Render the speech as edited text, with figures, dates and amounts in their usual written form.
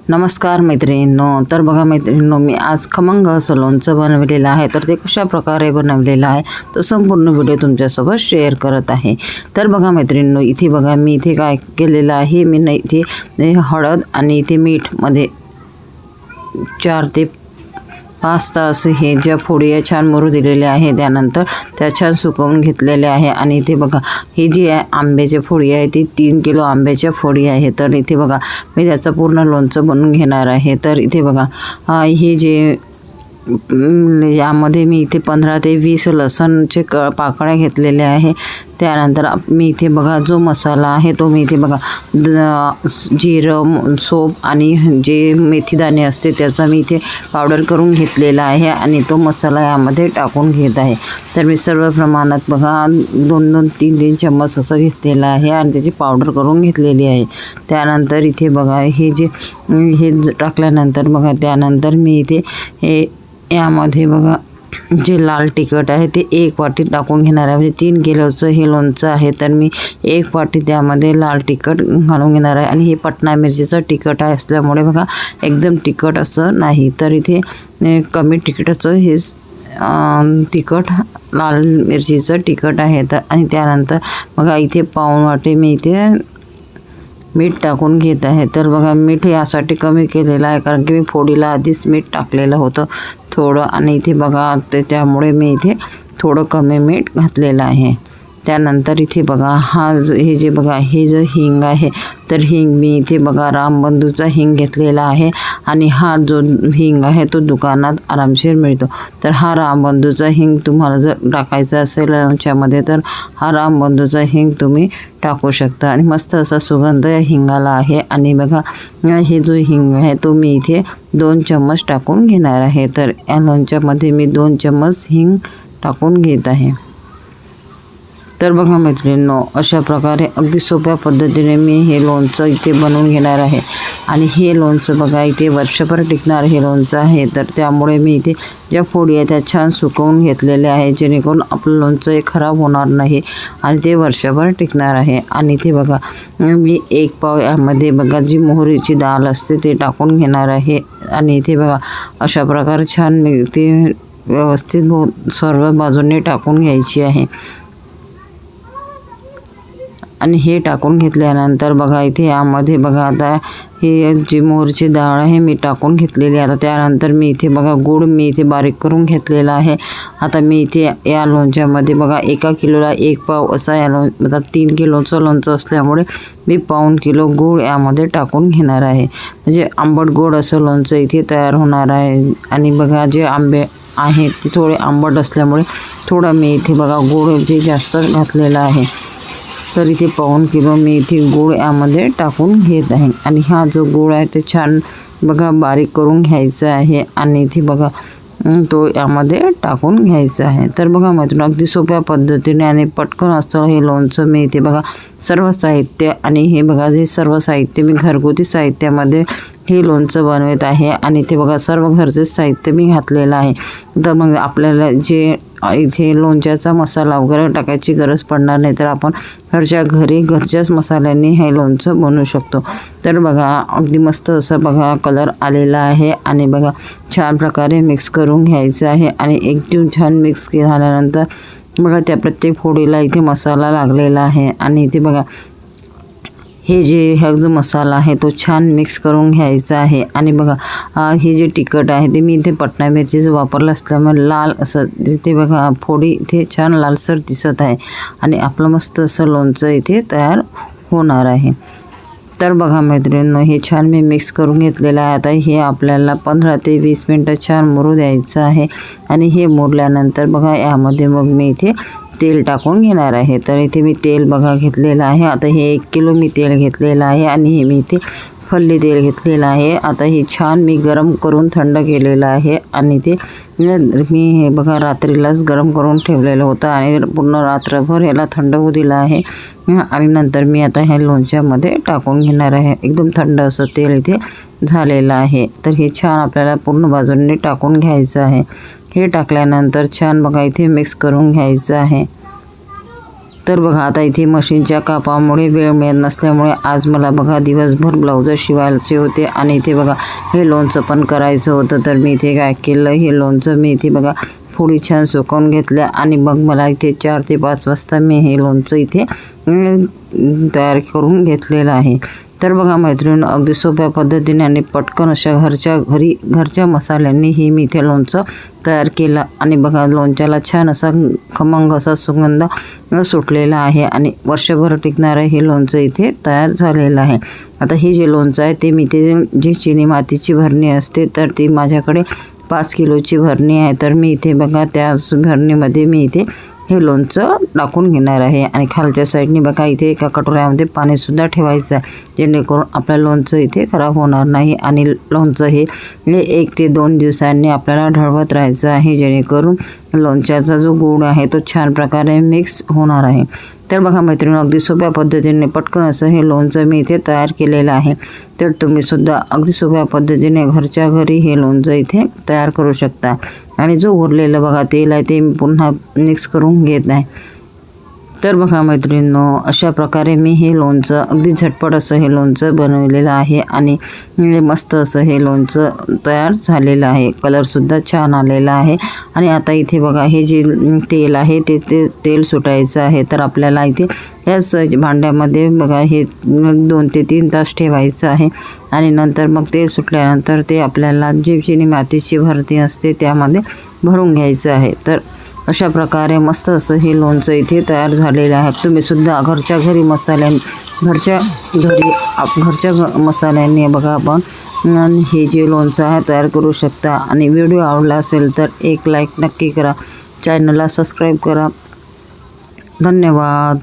नमस्कार मैत्रिणींनो. तर बघा मैत्रिणींनो, मी आज खमंग असं लोणचं बनवलेलं आहे. तर ते कशा प्रकारे बनवलेलं आहे तो संपूर्ण व्हिडिओ तुमच्यासोबत शेअर करत आहे. तर बघा मैत्रिणींनो, इथे बघा मी इथे काय केलेलं आहे, मी इथे हळद आणि इथे मीठमध्ये 4 ते 5 तास हे ज्या फोडी आहे छान मुरू दिलेले आहे. त्यानंतर त्या छान सुकवून घेतलेल्या आहे. आणि इथे बघा ही जी आहे आंब्याची फोडी आहे ती 3 किलो आंब्याच्या फोडी आहे. तर इथे बघा मी त्याचं पूर्ण लोणचं बनवून घेणार आहे. तर इथे बघा हे जे यामध्ये मी इथे 15 ते 20 लसणचे पाकळ्या घेतलेल्या आहे. त्यानंतर मी इथे बघा जो मसाला आहे तो मी इथे बघा जिरं, सोप आणि जे मेथीदाणे असते त्याचा मी इथे पावडर करून घेतलेला आहे आणि तो मसाला यामध्ये टाकून घेत आहे. तर मी सर्व प्रमाणात बघा 2-2, 3-3 चम्मच असं घेतलेलं आहे आणि त्याची पावडर करून घेतलेली आहे. त्यानंतर इथे बघा हे टाकल्यानंतर बघा त्यानंतर मी इथे यामध्ये बघा जे लाल तिखट आहे ते 1 वाटी टाकून घेणार आहे. म्हणजे 3 किलोचं हे लोणचं आहे तर मी 1 वाटी त्यामध्ये लाल तिखट घालून घेणार आहे. आणि हे पटना मिरचीचं तिखट आहे असल्यामुळे बघा एकदम तिखट असं नाही. तर इथे कमी तिखटाचं हे तिखट लाल मिरचीचं तिखट आहे. तर आणि त्यानंतर बघा इथे पाऊण वाटी मी इथे मीठ टाकून घेत आहे. तर बघा मीठ यासाठी कमी केलेलं आहे कारण की मी फोडीला आधीच मीठ टाकलेलं होतं थोडं आणि इथे बघा त्यामुळे मी इथे थोडं कमी मीठ घातलेलं आहे. त्यानंतर इथे बघा हे जो हिंग आहे तर हिंग मी इथे बघा रामबंधूचा हिंग घेतलेला आहे. आणि हा जो हिंग आहे तो दुकानात आरामशीर मिळतो. तर हा रामबंधूचा हिंग तुम्हाला जर टाकायचा असेल लोणच्यामध्ये तर हा रामबंधूचा हिंग तुम्ही टाकू शकता. आणि मस्त असा सुगंध या हिंगाला आहे. आणि बघा हे जो हिंग आहे तो मी इथे 2 चम्मच टाकून घेणार आहे. तर या लोणच्यामध्ये मी 2 चम्मच हिंग टाकून घेत आहे. तर बघा मैत्रिणींनो, अशा प्रकारे अगदी सोप्या पद्धतीने मी हे लोणचं इथे बनवून घेणार आहे. आणि हे लोणचं बघा इथे वर्षभर टिकणार हे लोणचं आहे. तर त्यामुळे मी इथे ज्या फोडी आहेत त्या छान सुकवून घेतलेल्या आहे जेणेकरून आपलं लोणचं हे खराब होणार नाही आणि ते वर्षभर टिकणार आहे. आणि इथे बघा मी 1 पाव यामध्ये बघा जी मोहरीची डाळ असते ते टाकून घेणार आहे. आणि इथे बघा अशा प्रकारे छान मी ते व्यवस्थित सर्व बाजूने टाकून घ्यायची आहे. आणि हे टाकून घेतल्यानंतर बघा इथे यामध्ये बघा आता हे जी मोहरीची डाळ आहे मी टाकून घेतलेली आहे. आता त्यानंतर मी इथे बघा गूळ मी इथे बारीक करून घेतलेला आहे. आता मी इथे या लोणच्यामध्ये बघा 1 किलोला 1 पाव असा आता 3 किलोचं लोणचं असल्यामुळे मी पाऊण किलो गूळ यामध्ये टाकून घेणार आहे. म्हणजे आंबट गोड असं लोणचं इथे तयार होणार आहे. आणि बघा जे आंबे आहेत ते थोडे आंबट असल्यामुळे थोडं मी इथे बघा गूळ इथे जास्त घातलेला आहे. तर इथे पाऊण किलो मी इथे गूळ यामध्ये टाकून घेत आहे. आणि हा जो गूळ आहे ते छान बघा बारीक करून घ्यायचा आहे. आणि इथे बघा तो यामध्ये टाकून घ्यायचा आहे. तर बघा मैत्रिणी अगदी सोप्या पद्धतीने आणि पटकन असं हे लोणचं मी इथे बघा सर्व साहित्य आणि हे बघा हे सर्व साहित्य मी घरगुती साहित्यामध्ये हे लोणचं बनवत आहे. आणि ते बघा सर्व घरचे साहित्य मी घातलेलं आहे. तर मग आपल्याला जे इथे लोणच्याचा मसाला वगैरे टाकायची गरज पडणार नाही. तर आपण घरच्याच मसाल्याने हे लोणचं बनवू शकतो. तर बघा अगदी मस्त असं बघा कलर आलेला आहे. आणि बघा छान प्रकारे मिक्स करून घ्यायचं आहे. आणि एकजीव छान मिक्स झाल्यानंतर बघा त्या प्रत्येक फोडीला इथे मसाला लागलेला आहे. आणि इथे बघा हा जो मसाला आहे तो छान मिक्स करून घ्यायचा आहे. आणि बघा हे जे तिखट आहे ते मी इथे पटना मिरचीचं वापरलं असल्यामुळे लाल असं इथे बघा फोडी इथे छान लालसर दिसत आहे. आणि आपलं मस्त असं लोणचं इथे तयार होणार आहे. तर बघा मैत्रिणींनो, हे छान मी मिक्स करून घेतलेलं आहे. आता हे आपल्याला 15 ते 20 मिनटं छान मुरू द्यायचं आहे. आणि हे मुरल्यानंतर बघा यामध्ये मग मी इथे तेल टाकून घेणार आहे. तर इथे मी तेल बघा घेतलेलं आहे. आता हे 1 किलो मी तेल घेतलेलं आहे. आणि हे मी इथे फल्ली तेल घेतलेलं आहे. आता हे छान मी गरम करून थंड केलेलं आहे. आणि ते मी हे बघा रात्रीलाच गरम करून ठेवलेलं होतं आणि पूर्ण रात्रभर याला थंड होऊ दिलं आहे. आणि नंतर मी आता ह्या लोणच्यामध्ये टाकून घेणार आहे. एकदम थंड असं तेल इथे झालेलं आहे. तर हे छान आपल्याला पूर्ण बाजूने टाकून घ्यायचं आहे. हे टाकल्यानंतर छान बघा इथे मिक्स करून घ्यायचं आहे. तर बघा आता इथे मशीनच्या कापामुळे वेळ मिळत नसल्यामुळे आज मला बघा दिवसभर ब्लाऊज शिवायचे होते आणि इथे बघा हे लोणचं पण करायचं होतं. तर मी इथे काय केलं, हे लोणचं मी इथे बघा फोडी छान सुकवून घेतल्या आणि मग मला इथे 4 ते 5 वाजता मी हे लोणचं इथे तयार करून घेतलेलं आहे. तर बघा मैत्रिणींनो, अगदी सोप्या पद्धतीने आणि पटकन अशा घरच्या मसाल्यांनी ही मी इथे लोणचं तयार केलं आणि बघा लोणच्याला छान असा खमंग असा सुगंध सुटलेला आहे आणि वर्षभर टिकणारं हे लोणचं इथे तयार झालेलं आहे. आता हे जे लोणचं आहे ते मी इथे जी चिनी मातीची भरणी असते तर ती माझ्याकडे 5 किलोची भरणी आहे. तर मी इथे बघा त्या भरणीमध्ये मी इथे हे लोणचं टाकून घेणार आहे आणि खालच्या साईडने बघा इथे एका कटोऱ्यामध्ये पाणीसुद्धा ठेवायचं आहे, जेणेकरून आपलं लोणचं इथे खराब होणार नाही आणि लोणचं हे 1 ते 2 दिवसांनी आपल्याला ढळवत राहायचं आहे, जेणेकरून लोणच्याचा जो गूळ आहे तो छान प्रकारे मिक्स होणार आहे. तर बघा मैत्रिणी, अगदी सोप्या पद्धतीने पटकन असं हे लोणचं मी इथे तयार केलेलं आहे. तर तुम्हीसुद्धा अगदी सोप्या पद्धतीने घरच्या घरी हे लोणचं इथे तयार करू शकता. आणि जो उरलेलं बघा तेल आहे ते मी पुन्हा मिक्स करून घेत आहे. तर बघा मैत्रिणींनो, अशा प्रकारे मी हे लोणचं अगदी झटपट असं हे लोणचं बनवलेलं आहे आणि मस्त असं हे लोणचं तयार झालेलं आहे. कलरसुद्धा छान आलेला आहे. आणि आता इथे बघा हे जे तेल आहे ते तेल सुटायचं आहे. तर आपल्याला इथे याच भांड्यामध्ये बघा हे 2 ते 3 तास ठेवायचं आहे आणि नंतर मग तेल सुटल्यानंतर ते आपल्याला जी चिनी मातीची भरती असते त्यामध्ये भरून घ्यायचं आहे. तर अशा प्रकारे मस्त असं हे लोणचं इथे तयार झालेलं आहे. तुम्हीसुद्धा घरच्या मसाल्यांनी बघा आपण हे जे लोणचं आहे तयार करू शकता. आणि व्हिडिओ आवडला असेल तर एक लाईक नक्की करा, चॅनलला सबस्क्राईब करा. धन्यवाद.